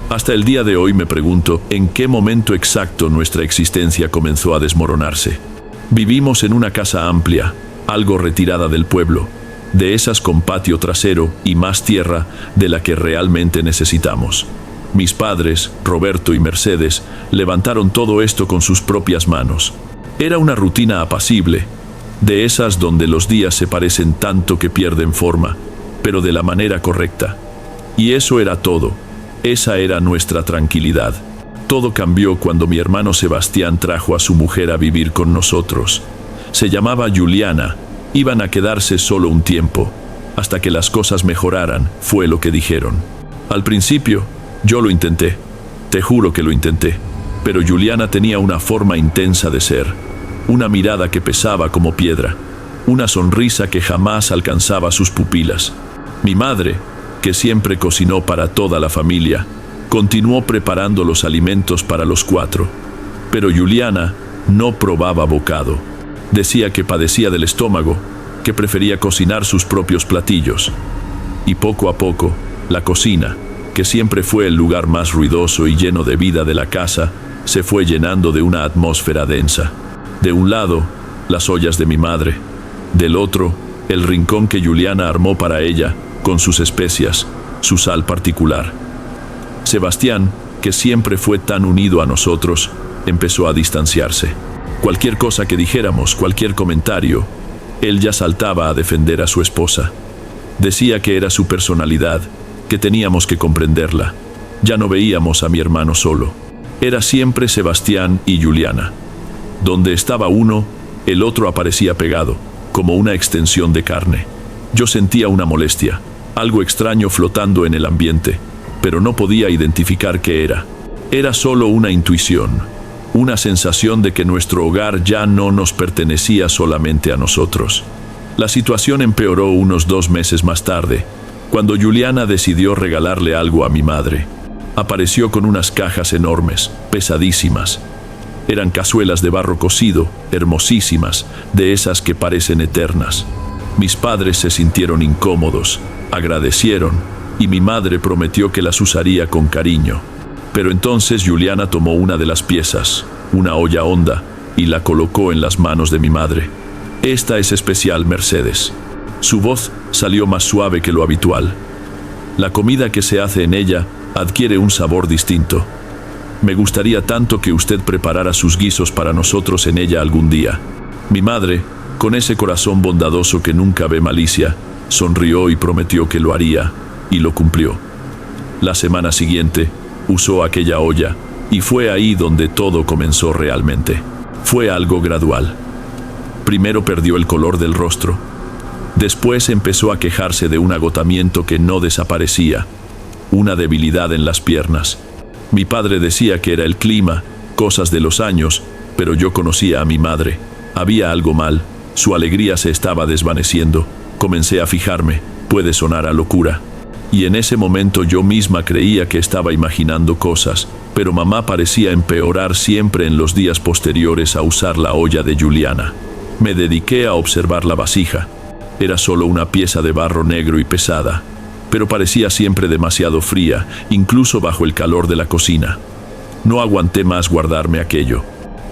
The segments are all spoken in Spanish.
Hasta el día de hoy me pregunto en qué momento exacto nuestra existencia comenzó a desmoronarse. Vivimos en una casa amplia, algo retirada del pueblo, de esas con patio trasero y más tierra de la que realmente necesitamos. Mis padres, Roberto y Mercedes, levantaron todo esto con sus propias manos. Era una rutina apacible, de esas donde los días se parecen tanto que pierden forma, pero de la manera correcta. Y eso era todo. Esa era nuestra tranquilidad. Todo cambió cuando mi hermano Sebastián trajo a su mujer a vivir con nosotros. Se llamaba Juliana. Iban a quedarse solo un tiempo, hasta que las cosas mejoraran, fue lo que dijeron. Al principio, yo lo intenté. Te juro que lo intenté. Pero Juliana tenía una forma intensa de ser, una mirada que pesaba como piedra, una sonrisa que jamás alcanzaba sus pupilas. Mi madre, que siempre cocinó para toda la familia, continuó preparando los alimentos para los 4. Pero Juliana no probaba bocado. Decía que padecía del estómago, que prefería cocinar sus propios platillos. Y poco a poco, la cocina, que siempre fue el lugar más ruidoso y lleno de vida de la casa, se fue llenando de una atmósfera densa. De un lado, las ollas de mi madre. Del otro, el rincón que Juliana armó para ella, con sus especias, su sal particular. Sebastián, que siempre fue tan unido a nosotros, empezó a distanciarse. Cualquier cosa que dijéramos, cualquier comentario, él ya saltaba a defender a su esposa. Decía que era su personalidad, que teníamos que comprenderla. Ya no veíamos a mi hermano solo. Era siempre Sebastián y Juliana. Donde estaba uno, el otro aparecía pegado, como una extensión de carne. Yo sentía una molestia, algo extraño flotando en el ambiente, pero no podía identificar qué era. Era solo una intuición. Una sensación de que nuestro hogar ya no nos pertenecía solamente a nosotros. La situación empeoró unos 2 meses más tarde, cuando Juliana decidió regalarle algo a mi madre. Apareció con unas cajas enormes, pesadísimas. Eran cazuelas de barro cocido, hermosísimas, de esas que parecen eternas. Mis padres se sintieron incómodos, agradecieron, y mi madre prometió que las usaría con cariño. Pero entonces Juliana tomó una de las piezas, una olla honda, y la colocó en las manos de mi madre. Esta es especial, Mercedes. Su voz salió más suave que lo habitual. La comida que se hace en ella adquiere un sabor distinto. Me gustaría tanto que usted preparara sus guisos para nosotros en ella algún día. Mi madre, con ese corazón bondadoso que nunca ve malicia, sonrió y prometió que lo haría, y lo cumplió. La semana siguiente, usó aquella olla, y fue ahí donde todo comenzó realmente. Fue algo gradual. Primero perdió el color del rostro. Después empezó a quejarse de un agotamiento que no desaparecía, una debilidad en las piernas. Mi padre decía que era el clima, cosas de los años, pero yo conocía a mi madre. Había algo mal, su alegría se estaba desvaneciendo. Comencé a fijarme, puede sonar a locura. Y en ese momento yo misma creía que estaba imaginando cosas, pero mamá parecía empeorar siempre en los días posteriores a usar la olla de Juliana. Me dediqué a observar la vasija. Era solo una pieza de barro negro y pesada, pero parecía siempre demasiado fría, incluso bajo el calor de la cocina. No aguanté más guardarme aquello.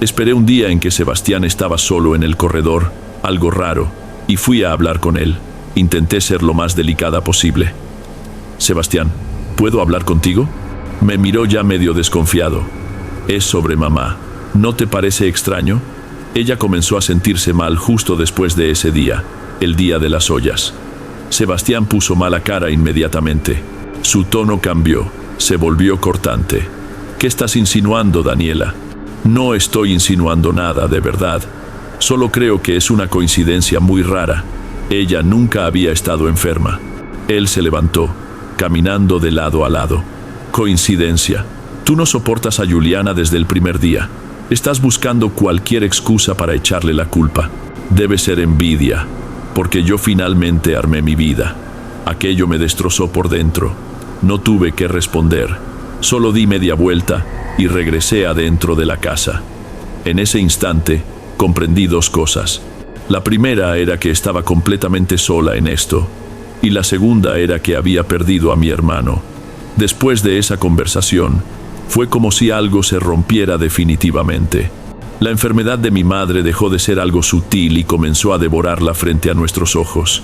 Esperé un día en que Sebastián estaba solo en el corredor, algo raro, y fui a hablar con él. Intenté ser lo más delicada posible. Sebastián, ¿puedo hablar contigo? Me miró ya medio desconfiado. Es sobre mamá. ¿No te parece extraño? Ella comenzó a sentirse mal justo después de ese día, el día de las ollas. Sebastián puso mala cara inmediatamente. Su tono cambió, se volvió cortante. ¿Qué estás insinuando, Daniela? No estoy insinuando nada, de verdad. Solo creo que es una coincidencia muy rara. Ella nunca había estado enferma. Él se levantó, caminando de lado a lado. Coincidencia. Tú no soportas a Juliana desde el primer día. Estás buscando cualquier excusa para echarle la culpa. Debe ser envidia, porque yo finalmente armé mi vida. Aquello me destrozó por dentro. No tuve que responder. Solo di media vuelta y regresé adentro de la casa. En ese instante, comprendí 2 cosas. La primera era que estaba completamente sola en esto, y la segunda era que había perdido a mi hermano. Después de esa conversación, fue como si algo se rompiera definitivamente. La enfermedad de mi madre dejó de ser algo sutil y comenzó a devorarla frente a nuestros ojos.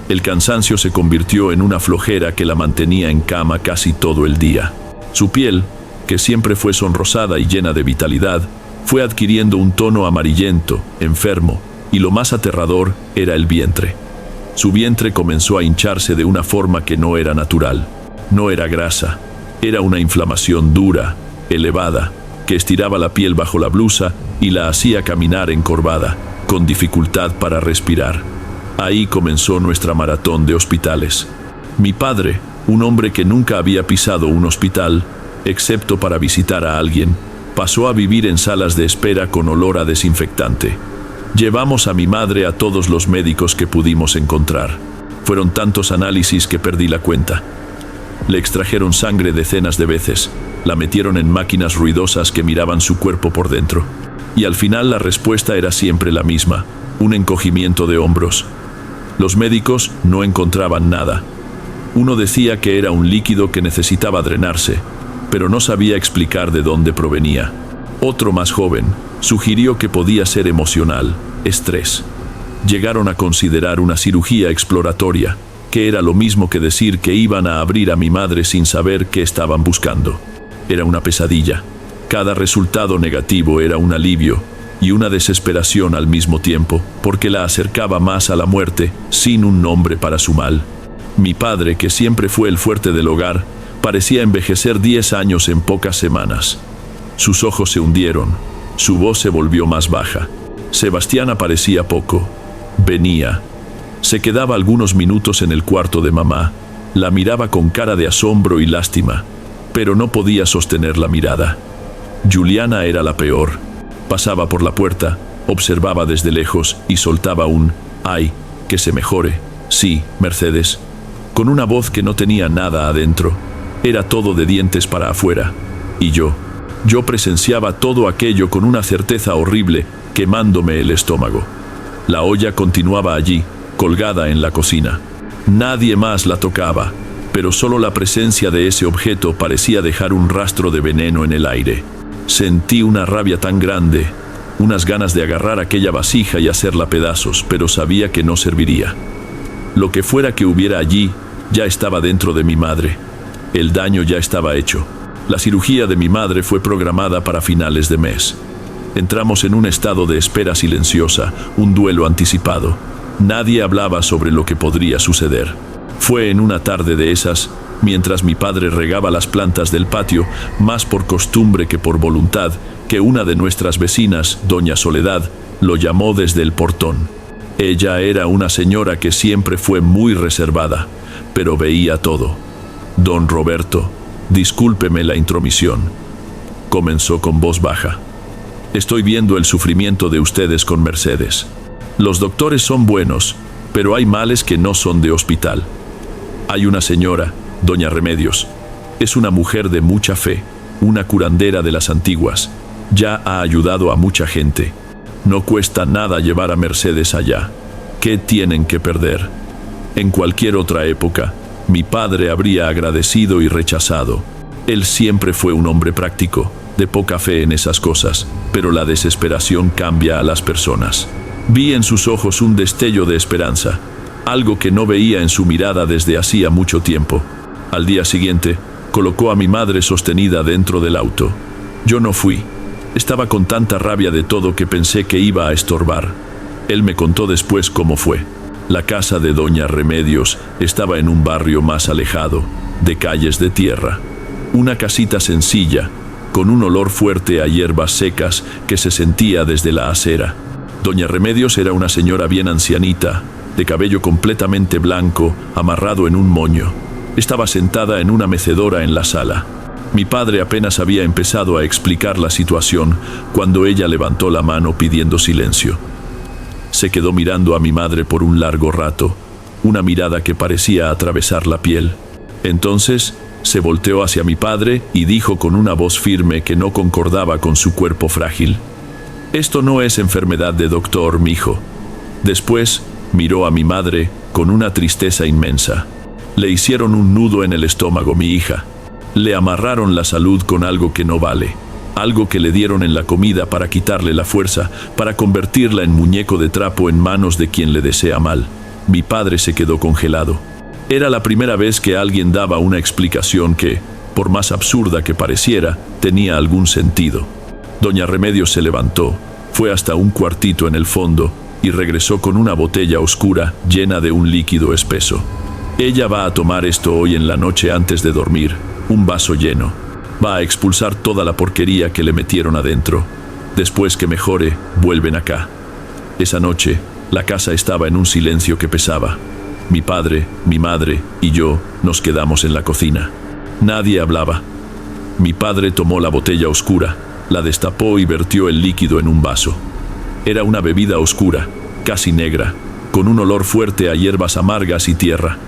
El cansancio se convirtió en una flojera que la mantenía en cama casi todo el día. Su piel, que siempre fue sonrosada y llena de vitalidad, fue adquiriendo un tono amarillento, enfermo, y lo más aterrador era el vientre. Su vientre comenzó a hincharse de una forma que no era natural. No era grasa, era una inflamación dura, elevada, que estiraba la piel bajo la blusa y la hacía caminar encorvada, con dificultad para respirar. Ahí comenzó nuestra maratón de hospitales. Mi padre, un hombre que nunca había pisado un hospital, excepto para visitar a alguien, pasó a vivir en salas de espera con olor a desinfectante. Llevamos a mi madre a todos los médicos que pudimos encontrar. Fueron tantos análisis que perdí la cuenta. Le extrajeron sangre decenas de veces, la metieron en máquinas ruidosas que miraban su cuerpo por dentro. Y al final la respuesta era siempre la misma, un encogimiento de hombros. Los médicos no encontraban nada. Uno decía que era un líquido que necesitaba drenarse, pero no sabía explicar de dónde provenía. Otro más joven sugirió que podía ser emocional, estrés. Llegaron a considerar una cirugía exploratoria, que era lo mismo que decir que iban a abrir a mi madre sin saber qué estaban buscando. Era una pesadilla. Cada resultado negativo era un alivio y una desesperación al mismo tiempo, porque la acercaba más a la muerte, sin un nombre para su mal. Mi padre, que siempre fue el fuerte del hogar, parecía envejecer 10 años en pocas semanas. Sus ojos se hundieron, su voz se volvió más baja. Sebastián aparecía poco. Venía. Se quedaba algunos minutos en el cuarto de mamá, la miraba con cara de asombro y lástima, pero no podía sostener la mirada. Juliana era la peor. Pasaba por la puerta, observaba desde lejos y soltaba un «ay, que se mejore, sí, Mercedes», con una voz que no tenía nada adentro. Era todo de dientes para afuera. Y yo presenciaba todo aquello con una certeza horrible, quemándome el estómago. La olla continuaba allí, colgada en la cocina. Nadie más la tocaba, pero solo la presencia de ese objeto parecía dejar un rastro de veneno en el aire. Sentí una rabia tan grande, unas ganas de agarrar aquella vasija y hacerla pedazos, pero sabía que no serviría. Lo que fuera que hubiera allí, ya estaba dentro de mi madre. El daño ya estaba hecho. La cirugía de mi madre fue programada para finales de mes. Entramos en un estado de espera silenciosa, un duelo anticipado. Nadie hablaba sobre lo que podría suceder. Fue en una tarde de esas, mientras mi padre regaba las plantas del patio, más por costumbre que por voluntad, que una de nuestras vecinas, doña Soledad, lo llamó desde el portón. Ella era una señora que siempre fue muy reservada, pero veía todo. «Don Roberto, discúlpeme la intromisión», comenzó con voz baja. «Estoy viendo el sufrimiento de ustedes con Mercedes. Los doctores son buenos, pero hay males que no son de hospital. Hay una señora, doña Remedios. Es una mujer de mucha fe, una curandera de las antiguas. Ya ha ayudado a mucha gente. No cuesta nada llevar a Mercedes allá. ¿Qué tienen que perder?» En cualquier otra época, mi padre habría agradecido y rechazado. Él siempre fue un hombre práctico, de poca fe en esas cosas, pero la desesperación cambia a las personas. Vi en sus ojos un destello de esperanza, algo que no veía en su mirada desde hacía mucho tiempo. Al día siguiente, colocó a mi madre sostenida dentro del auto. Yo no fui. Estaba con tanta rabia de todo que pensé que iba a estorbar. Él me contó después cómo fue. La casa de doña Remedios estaba en un barrio más alejado, de calles de tierra. Una casita sencilla, con un olor fuerte a hierbas secas que se sentía desde la acera. Doña Remedios era una señora bien ancianita, de cabello completamente blanco, amarrado en un moño. Estaba sentada en una mecedora en la sala. Mi padre apenas había empezado a explicar la situación cuando ella levantó la mano pidiendo silencio. Se quedó mirando a mi madre por un largo rato, una mirada que parecía atravesar la piel. Entonces se volteó hacia mi padre y dijo con una voz firme que no concordaba con su cuerpo frágil: «Esto no es enfermedad de doctor, mijo». Después miró a mi madre con una tristeza inmensa. «Le hicieron un nudo en el estómago, mi hija. Le amarraron la salud con algo que no vale, algo que le dieron en la comida para quitarle la fuerza, para convertirla en muñeco de trapo en manos de quien le desea mal. Mi padre se quedó congelado. Era la primera vez que alguien daba una explicación que, por más absurda que pareciera, tenía algún sentido. Doña Remedios se levantó, fue hasta un cuartito en el fondo y regresó con una botella oscura llena de un líquido espeso. Ella va a tomar esto hoy en la noche antes de dormir, un vaso lleno. Va a expulsar toda la porquería que le metieron adentro. Después que mejore, vuelven acá. Esa noche, la casa estaba en un silencio que pesaba. Mi padre, mi madre y yo nos quedamos en la cocina. Nadie hablaba. Mi padre tomó la botella oscura, la destapó y vertió el líquido en un vaso. Era una bebida oscura, casi negra, con un olor fuerte a hierbas amargas y tierra.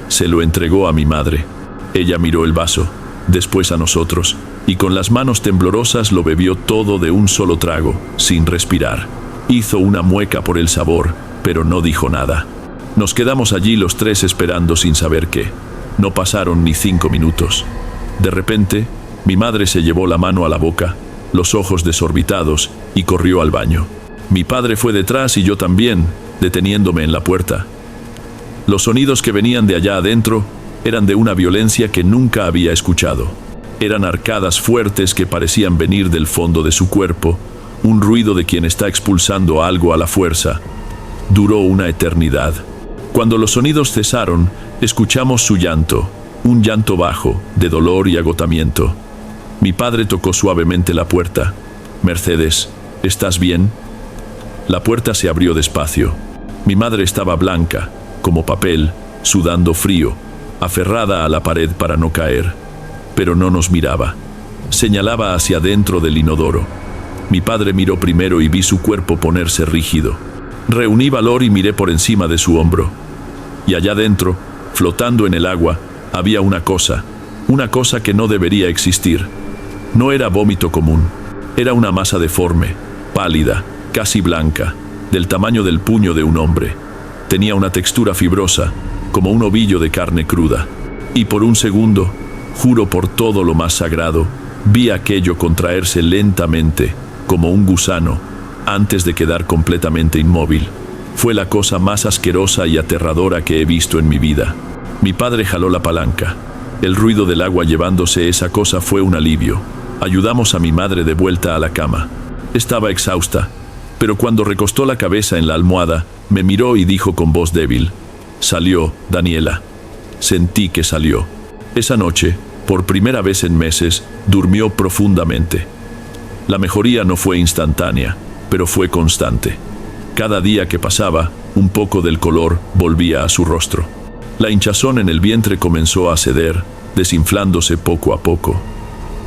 Se lo entregó a mi madre. Ella miró el vaso, después a nosotros, y con las manos temblorosas lo bebió todo de un solo trago, sin respirar. Hizo una mueca por el sabor, pero no dijo nada. Nos quedamos allí los tres esperando sin saber qué. No pasaron ni 5 minutos. De repente, mi madre se llevó la mano a la boca, los ojos desorbitados, y corrió al baño. Mi padre fue detrás y yo también, deteniéndome en la puerta. Los sonidos que venían de allá adentro eran de una violencia que nunca había escuchado. Eran arcadas fuertes que parecían venir del fondo de su cuerpo, un ruido de quien está expulsando algo a la fuerza. Duró una eternidad. Cuando los sonidos cesaron, escuchamos su llanto, un llanto bajo, de dolor y agotamiento. Mi padre tocó suavemente la puerta. «Mercedes, ¿estás bien?» La puerta se abrió despacio. Mi madre estaba blanca, como papel, sudando frío, aferrada a la pared para no caer. Pero no nos miraba. Señalaba hacia adentro del inodoro. Mi padre miró primero y vi su cuerpo ponerse rígido. Reuní valor y miré por encima de su hombro. Y allá dentro, flotando en el agua, había una cosa que no debería existir. No era vómito común. Era una masa deforme, pálida, casi blanca, del tamaño del puño de un hombre. Tenía una textura fibrosa, como un ovillo de carne cruda. Y por un segundo, juro por todo lo más sagrado, vi aquello contraerse lentamente, como un gusano, antes de quedar completamente inmóvil. Fue la cosa más asquerosa y aterradora que he visto en mi vida. Mi padre jaló la palanca. El ruido del agua llevándose esa cosa fue un alivio. Ayudamos a mi madre de vuelta a la cama. Estaba exhausta, pero cuando recostó la cabeza en la almohada, me miró y dijo con voz débil: «Salió, Daniela». Sentí que salió. Esa noche, por primera vez en meses, durmió profundamente. La mejoría no fue instantánea, pero fue constante. Cada día que pasaba, un poco del color volvía a su rostro. La hinchazón en el vientre comenzó a ceder, desinflándose poco a poco.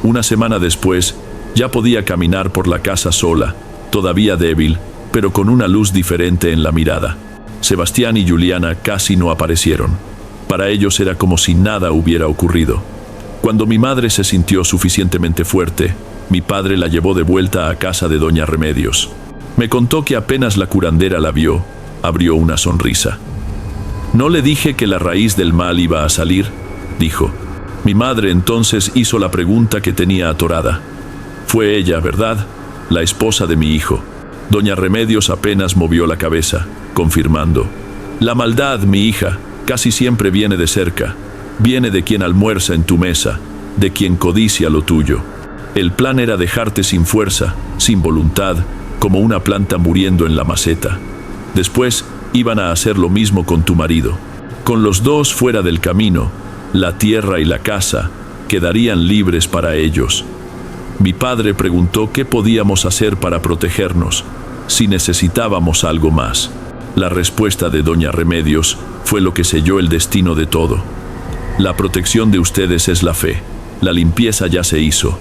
Una semana después, ya podía caminar por la casa sola, todavía débil, pero con una luz diferente en la mirada. Sebastián y Juliana casi no aparecieron. Para ellos era como si nada hubiera ocurrido. Cuando mi madre se sintió suficientemente fuerte, mi padre la llevó de vuelta a casa de doña Remedios. Me contó que apenas la curandera la vio, abrió una sonrisa. «No le dije que la raíz del mal iba a salir», dijo. Mi madre entonces hizo la pregunta que tenía atorada. «Fue ella, ¿verdad? La esposa de mi hijo». Doña Remedios apenas movió la cabeza, confirmando. «La maldad, mi hija, casi siempre viene de cerca. Viene de quien almuerza en tu mesa, de quien codicia lo tuyo. El plan era dejarte sin fuerza, sin voluntad, como una planta muriendo en la maceta. Después iban a hacer lo mismo con tu marido. Con los dos fuera del camino, la tierra y la casa quedarían libres para ellos». Mi padre preguntó qué podíamos hacer para protegernos, si necesitábamos algo más. La respuesta de doña Remedios fue lo que selló el destino de todo. «La protección de ustedes es la fe. La limpieza ya se hizo.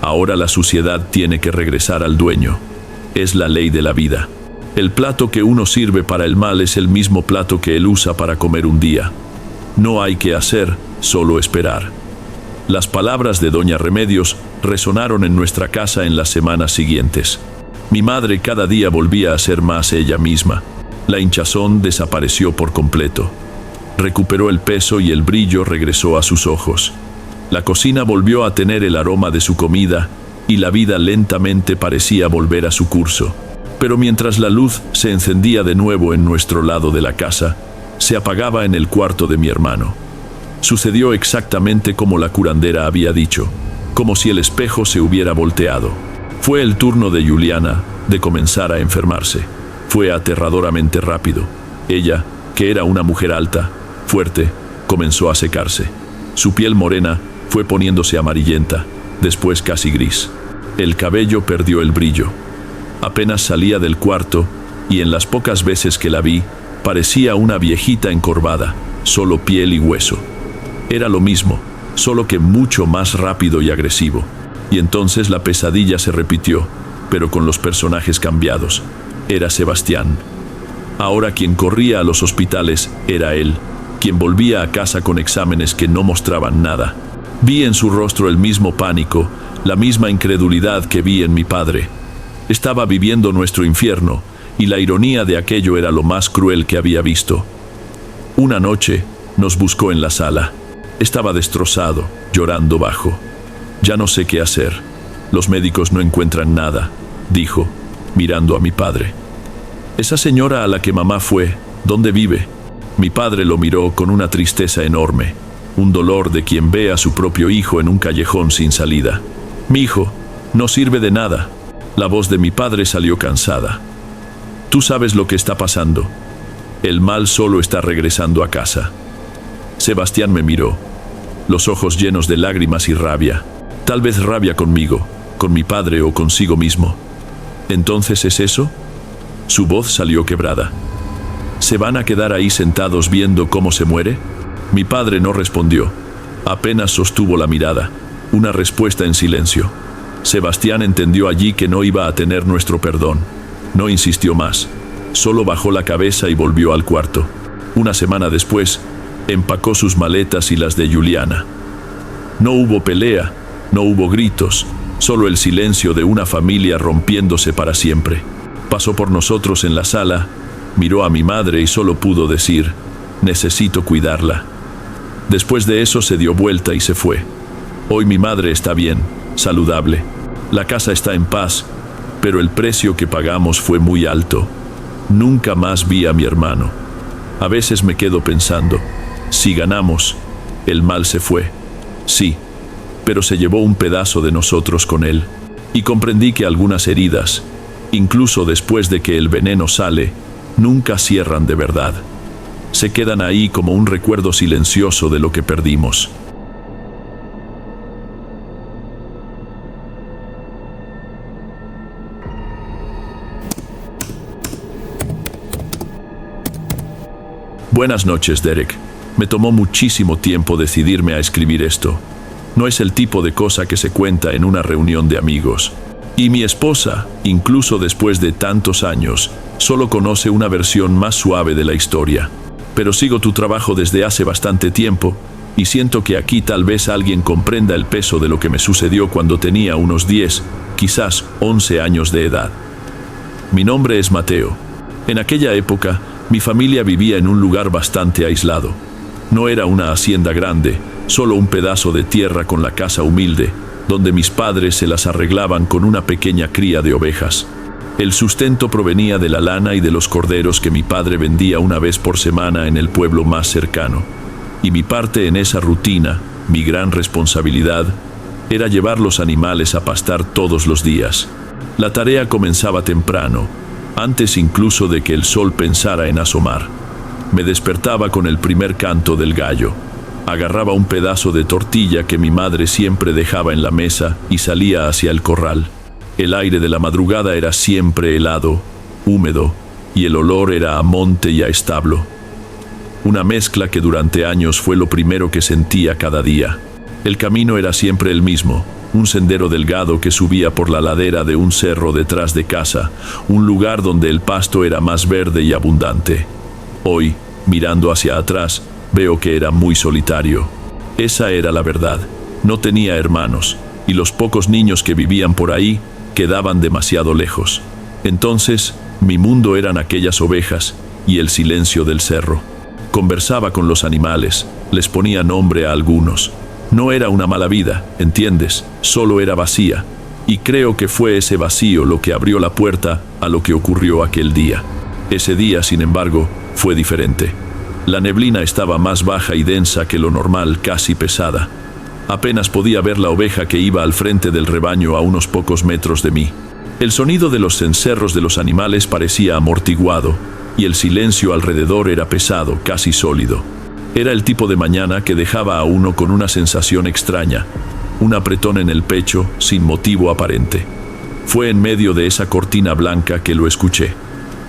Ahora la suciedad tiene que regresar al dueño. Es la ley de la vida. El plato que uno sirve para el mal es el mismo plato que él usa para comer un día. No hay que hacer, solo esperar». Las palabras de doña Remedios resonaron en nuestra casa en las semanas siguientes. Mi madre cada día volvía a ser más ella misma. La hinchazón desapareció por completo. Recuperó el peso y el brillo regresó a sus ojos. La cocina volvió a tener el aroma de su comida y la vida lentamente parecía volver a su curso. Pero mientras la luz se encendía de nuevo en nuestro lado de la casa, se apagaba en el cuarto de mi hermano. Sucedió exactamente como la curandera había dicho, como si el espejo se hubiera volteado. Fue el turno de Juliana de comenzar a enfermarse. Fue aterradoramente rápido. Ella, que era una mujer alta, fuerte, comenzó a secarse. Su piel morena fue poniéndose amarillenta, después casi gris. El cabello perdió el brillo. Apenas salía del cuarto, y en las pocas veces que la vi, parecía una viejita encorvada, solo piel y hueso. Era lo mismo, solo que mucho más rápido y agresivo. Y entonces la pesadilla se repitió, pero con los personajes cambiados. Era Sebastián. Ahora quien corría a los hospitales era él, quien volvía a casa con exámenes que no mostraban nada. Vi en su rostro el mismo pánico, la misma incredulidad que vi en mi padre. Estaba viviendo nuestro infierno, y la ironía de aquello era lo más cruel que había visto. Una noche nos buscó en la sala. Estaba destrozado, llorando bajo. «Ya no sé qué hacer. Los médicos no encuentran nada», dijo, mirando a mi padre. «Esa señora a la que mamá fue, ¿dónde vive?» Mi padre lo miró con una tristeza enorme, un dolor de quien ve a su propio hijo en un callejón sin salida. «Mi hijo, no sirve de nada». La voz de mi padre salió cansada. «Tú sabes lo que está pasando. El mal solo está regresando a casa». Sebastián me miró, los ojos llenos de lágrimas y rabia. Tal vez rabia conmigo, con mi padre o consigo mismo. «¿Entonces es eso?» Su voz salió quebrada. «¿Se van a quedar ahí sentados viendo cómo se muere?» Mi padre no respondió. Apenas sostuvo la mirada, una respuesta en silencio. Sebastián entendió allí que no iba a tener nuestro perdón. No insistió más. Solo bajó la cabeza y volvió al cuarto. Una semana después, empacó sus maletas y las de Juliana. No hubo pelea, no hubo gritos, solo el silencio de una familia rompiéndose para siempre. Pasó por nosotros en la sala, miró a mi madre y solo pudo decir: «Necesito cuidarla». Después de eso se dio vuelta y se fue. Hoy mi madre está bien, saludable. La casa está en paz, pero el precio que pagamos fue muy alto. Nunca más vi a mi hermano. A veces me quedo pensando, si ganamos, el mal se fue. Sí, pero se llevó un pedazo de nosotros con él. Y comprendí que algunas heridas, incluso después de que el veneno sale, nunca cierran de verdad. Se quedan ahí como un recuerdo silencioso de lo que perdimos. Buenas noches, Derek. Me tomó muchísimo tiempo decidirme a escribir esto. No es el tipo de cosa que se cuenta en una reunión de amigos. Y mi esposa, incluso después de tantos años, solo conoce una versión más suave de la historia. Pero sigo tu trabajo desde hace bastante tiempo, y siento que aquí tal vez alguien comprenda el peso de lo que me sucedió cuando tenía unos 10, quizás 11 años de edad. Mi nombre es Mateo. En aquella época, mi familia vivía en un lugar bastante aislado. No era una hacienda grande, solo un pedazo de tierra con la casa humilde, donde mis padres se las arreglaban con una pequeña cría de ovejas. El sustento provenía de la lana y de los corderos que mi padre vendía una vez por semana en el pueblo más cercano. Y mi parte en esa rutina, mi gran responsabilidad, era llevar los animales a pastar todos los días. La tarea comenzaba temprano, antes incluso de que el sol pensara en asomar. Me despertaba con el primer canto del gallo. Agarraba un pedazo de tortilla que mi madre siempre dejaba en la mesa y salía hacia el corral. El aire de la madrugada era siempre helado, húmedo, y el olor era a monte y a establo. Una mezcla que durante años fue lo primero que sentía cada día. El camino era siempre el mismo, un sendero delgado que subía por la ladera de un cerro detrás de casa, un lugar donde el pasto era más verde y abundante. Hoy, mirando hacia atrás, veo que era muy solitario. Esa era la verdad. No tenía hermanos, y los pocos niños que vivían por ahí quedaban demasiado lejos. Entonces, mi mundo eran aquellas ovejas y el silencio del cerro. Conversaba con los animales, les ponía nombre a algunos. No era una mala vida, ¿entiendes? Solo era vacía. Y creo que fue ese vacío lo que abrió la puerta a lo que ocurrió aquel día. Ese día, sin embargo, fue diferente. La neblina estaba más baja y densa que lo normal, casi pesada. Apenas podía ver la oveja que iba al frente del rebaño a unos pocos metros de mí. El sonido de los cencerros de los animales parecía amortiguado, y el silencio alrededor era pesado, casi sólido. Era el tipo de mañana que dejaba a uno con una sensación extraña, un apretón en el pecho sin motivo aparente. Fue en medio de esa cortina blanca que lo escuché.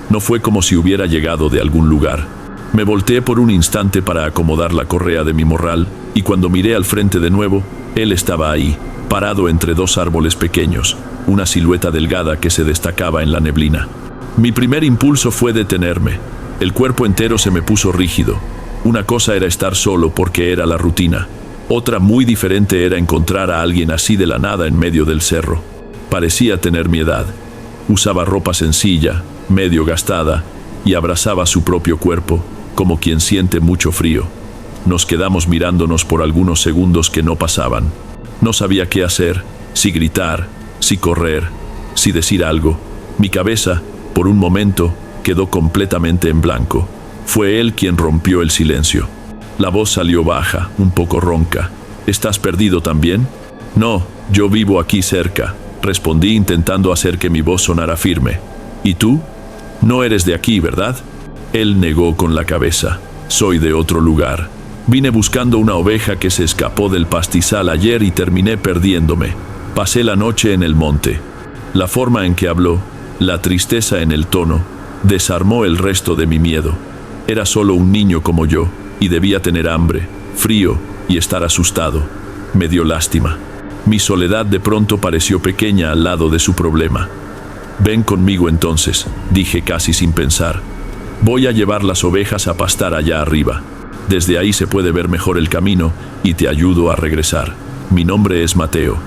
No fue como si hubiera llegado de algún lugar. Me volteé por un instante para acomodar la correa de mi morral, y cuando miré al frente de nuevo, él estaba ahí, parado entre dos árboles pequeños, una silueta delgada que se destacaba en la neblina. Mi primer impulso fue detenerme. El cuerpo entero se me puso rígido. Una cosa era estar solo porque era la rutina. Otra muy diferente era encontrar a alguien así de la nada en medio del cerro. Parecía tener mi edad. Usaba ropa sencilla, medio gastada, y abrazaba su propio cuerpo, como quien siente mucho frío. Nos quedamos mirándonos por algunos segundos que no pasaban. No sabía qué hacer, si gritar, si correr, si decir algo. Mi cabeza, por un momento, quedó completamente en blanco. Fue él quien rompió el silencio. La voz salió baja, un poco ronca. ¿Estás perdido también? No, yo vivo aquí cerca, respondí intentando hacer que mi voz sonara firme. ¿Y tú? No eres de aquí, ¿verdad? Él negó con la cabeza. Soy de otro lugar. Vine buscando una oveja que se escapó del pastizal ayer y terminé perdiéndome. Pasé la noche en el monte. La forma en que habló, la tristeza en el tono, desarmó el resto de mi miedo. Era solo un niño como yo, y debía tener hambre, frío y estar asustado. Me dio lástima. Mi soledad de pronto pareció pequeña al lado de su problema. Ven conmigo entonces, dije casi sin pensar. Voy a llevar las ovejas a pastar allá arriba. Desde ahí se puede ver mejor el camino y te ayudo a regresar. Mi nombre es Mateo.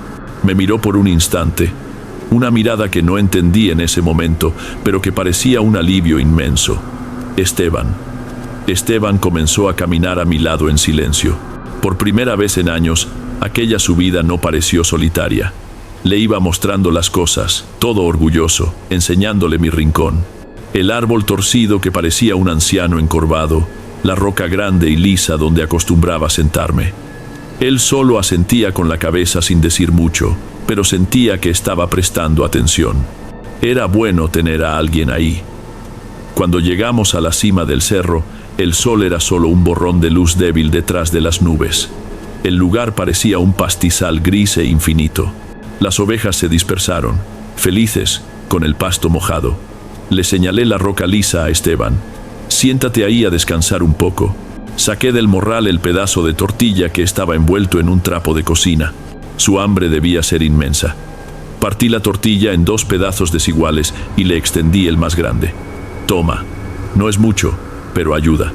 Me miró por un instante. Una mirada que no entendí en ese momento, pero que parecía un alivio inmenso. Esteban comenzó a caminar a mi lado en silencio. Por primera vez en años, aquella subida no pareció solitaria. Le iba mostrando las cosas, todo orgulloso, enseñándole mi rincón. El árbol torcido que parecía un anciano encorvado, la roca grande y lisa donde acostumbraba sentarme. Él solo asentía con la cabeza sin decir mucho, pero sentía que estaba prestando atención. Era bueno tener a alguien ahí. Cuando llegamos a la cima del cerro, el sol era solo un borrón de luz débil detrás de las nubes. El lugar parecía un pastizal gris e infinito. Las ovejas se dispersaron, felices, con el pasto mojado. Le señalé la roca lisa a Esteban. Siéntate ahí a descansar un poco. Saqué del morral el pedazo de tortilla que estaba envuelto en un trapo de cocina. Su hambre debía ser inmensa. Partí la tortilla en 2 pedazos desiguales y le extendí el más grande. Toma, no es mucho, pero ayuda.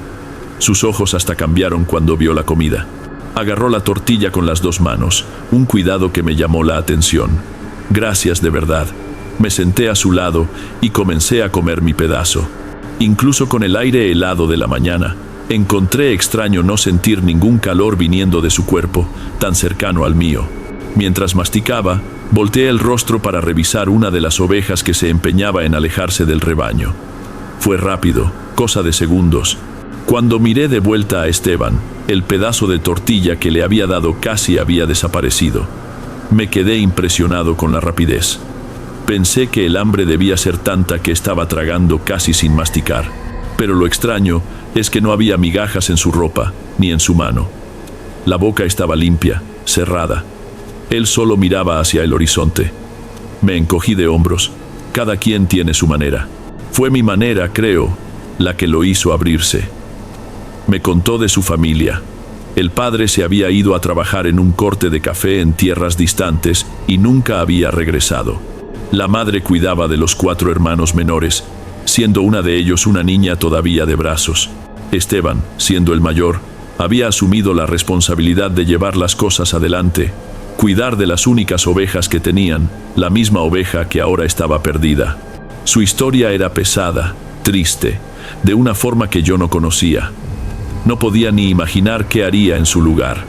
Sus ojos hasta cambiaron cuando vio la comida. Agarró la tortilla con las 2 manos, un cuidado que me llamó la atención. Gracias de verdad. Me senté a su lado y comencé a comer mi pedazo. Incluso con el aire helado de la mañana, encontré extraño no sentir ningún calor viniendo de su cuerpo, tan cercano al mío. Mientras masticaba, volteé el rostro para revisar una de las ovejas que se empeñaba en alejarse del rebaño. Fue rápido, cosa de segundos. Cuando miré de vuelta a Esteban, el pedazo de tortilla que le había dado casi había desaparecido. Me quedé impresionado con la rapidez. Pensé que el hambre debía ser tanta que estaba tragando casi sin masticar. Pero lo extraño es que no había migajas en su ropa, ni en su mano. La boca estaba limpia, cerrada. Él solo miraba hacia el horizonte. Me encogí de hombros. Cada quien tiene su manera. Fue mi manera, creo, la que lo hizo abrirse. Me contó de su familia. El padre se había ido a trabajar en un corte de café en tierras distantes y nunca había regresado. La madre cuidaba de los 4 hermanos menores, siendo una de ellos una niña todavía de brazos. Esteban, siendo el mayor, había asumido la responsabilidad de llevar las cosas adelante, cuidar de las únicas ovejas que tenían, la misma oveja que ahora estaba perdida. Su historia era pesada, triste, de una forma que yo no conocía. No podía ni imaginar qué haría en su lugar.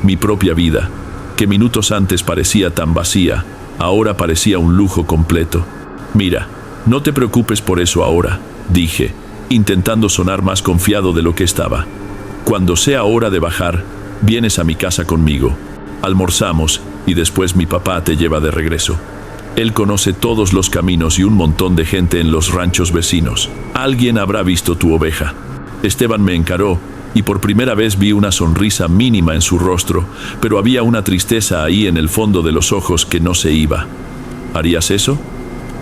Mi propia vida, que minutos antes parecía tan vacía, ahora parecía un lujo completo. Mira, no te preocupes por eso ahora, dije, intentando sonar más confiado de lo que estaba. Cuando sea hora de bajar, vienes a mi casa conmigo. Almorzamos y después mi papá te lleva de regreso. Él conoce todos los caminos y un montón de gente en los ranchos vecinos. Alguien habrá visto tu oveja. Esteban me encaró y por primera vez vi una sonrisa mínima en su rostro, pero había una tristeza ahí en el fondo de los ojos que no se iba. ¿Harías eso?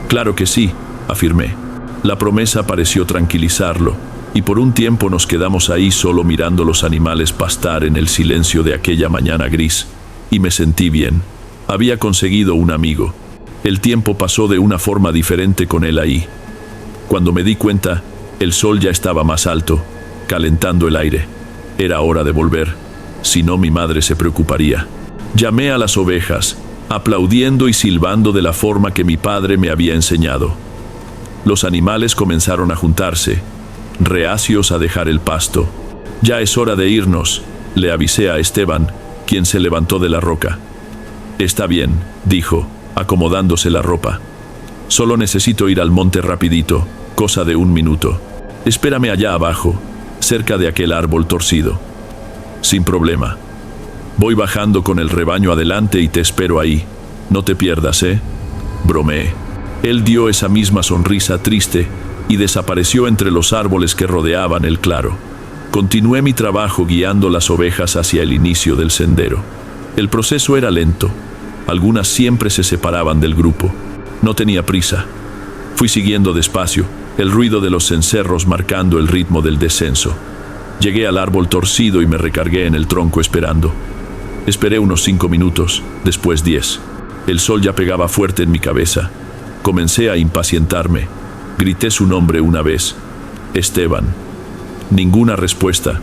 Claro que sí, afirmé. La promesa pareció tranquilizarlo, y por un tiempo nos quedamos ahí solo mirando los animales pastar en el silencio de aquella mañana gris, y me sentí bien. Había conseguido un amigo. El tiempo pasó de una forma diferente con él ahí. Cuando me di cuenta, el sol ya estaba más alto, calentando el aire. Era hora de volver, si no mi madre se preocuparía. Llamé a las ovejas, aplaudiendo y silbando de la forma que mi padre me había enseñado. Los animales comenzaron a juntarse, reacios a dejar el pasto. Ya es hora de irnos, le avisé a Esteban, quien se levantó de la roca. Está bien, dijo, acomodándose la ropa. Solo necesito ir al monte rapidito, cosa de 1 minuto. Espérame allá abajo, cerca de aquel árbol torcido. Sin problema. Voy bajando con el rebaño adelante y te espero ahí. No te pierdas, ¿eh? Bromeé. Él dio esa misma sonrisa triste y desapareció entre los árboles que rodeaban el claro. Continué mi trabajo guiando las ovejas hacia el inicio del sendero. El proceso era lento. Algunas siempre se separaban del grupo. No tenía prisa. Fui siguiendo despacio, el ruido de los cencerros marcando el ritmo del descenso. Llegué al árbol torcido y me recargué en el tronco esperando. Esperé unos 5 minutos, después 10. El sol ya pegaba fuerte en mi cabeza. Comencé a impacientarme. Grité su nombre una vez. Esteban. Ninguna respuesta,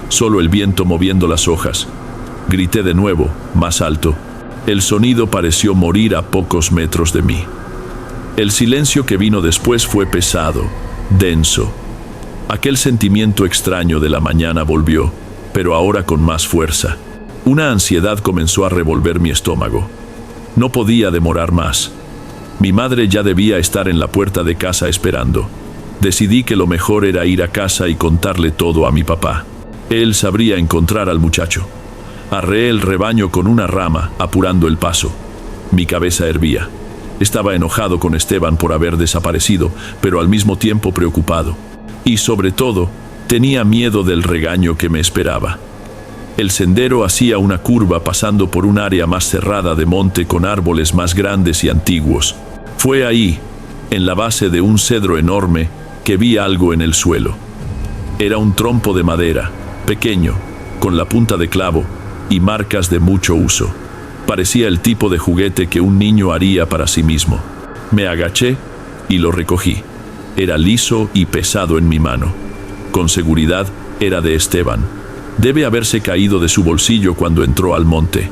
solo el viento moviendo las hojas. Grité de nuevo, más alto. El sonido pareció morir a pocos metros de mí. El silencio que vino después fue pesado, denso. Aquel sentimiento extraño de la mañana volvió, pero ahora con más fuerza. Una ansiedad comenzó a revolver mi estómago. No podía demorar más. Mi madre ya debía estar en la puerta de casa esperando. Decidí que lo mejor era ir a casa y contarle todo a mi papá. Él sabría encontrar al muchacho. Arreé el rebaño con una rama, apurando el paso. Mi cabeza hervía. Estaba enojado con Esteban por haber desaparecido, pero al mismo tiempo preocupado. Y sobre todo, tenía miedo del regaño que me esperaba. El sendero hacía una curva pasando por un área más cerrada de monte con árboles más grandes y antiguos. Fue ahí, en la base de un cedro enorme, que vi algo en el suelo. Era un trompo de madera, pequeño, con la punta de clavo y marcas de mucho uso. Parecía el tipo de juguete que un niño haría para sí mismo. Me agaché y lo recogí. Era liso y pesado en mi mano. Con seguridad era de Esteban. Debe haberse caído de su bolsillo cuando entró al monte.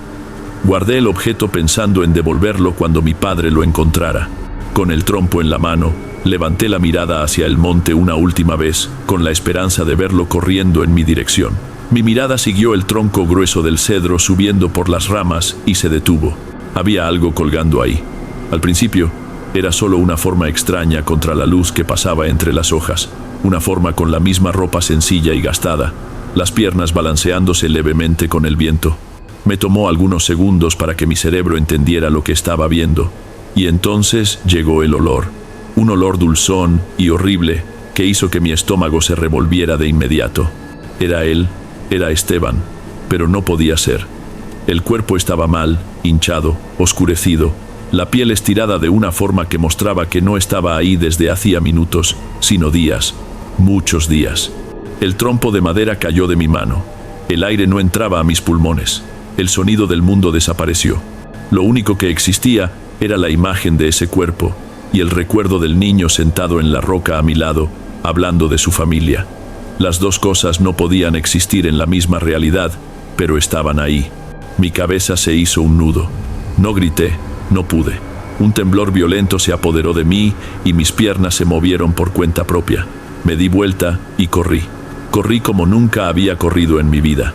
Guardé el objeto pensando en devolverlo cuando mi padre lo encontrara. Con el trompo en la mano, levanté la mirada hacia el monte una última vez, con la esperanza de verlo corriendo en mi dirección. Mi mirada siguió el tronco grueso del cedro subiendo por las ramas y se detuvo. Había algo colgando ahí. Al principio, era solo una forma extraña contra la luz que pasaba entre las hojas. Una forma con la misma ropa sencilla y gastada, las piernas balanceándose levemente con el viento. Me tomó algunos segundos para que mi cerebro entendiera lo que estaba viendo. Y entonces llegó el olor. Un olor dulzón y horrible que hizo que mi estómago se revolviera de inmediato. Era él, era Esteban, pero no podía ser. El cuerpo estaba mal, hinchado, oscurecido, la piel estirada de una forma que mostraba que no estaba ahí desde hacía minutos, sino días, muchos días. El trompo de madera cayó de mi mano. El aire no entraba a mis pulmones. El sonido del mundo desapareció. Lo único que existía era la imagen de ese cuerpo y el recuerdo del niño sentado en la roca a mi lado, hablando de su familia. Las dos cosas no podían existir en la misma realidad, pero estaban ahí. Mi cabeza se hizo un nudo. No grité, no pude. Un temblor violento se apoderó de mí y mis piernas se movieron por cuenta propia. Me di vuelta y corrí. Corrí como nunca había corrido en mi vida.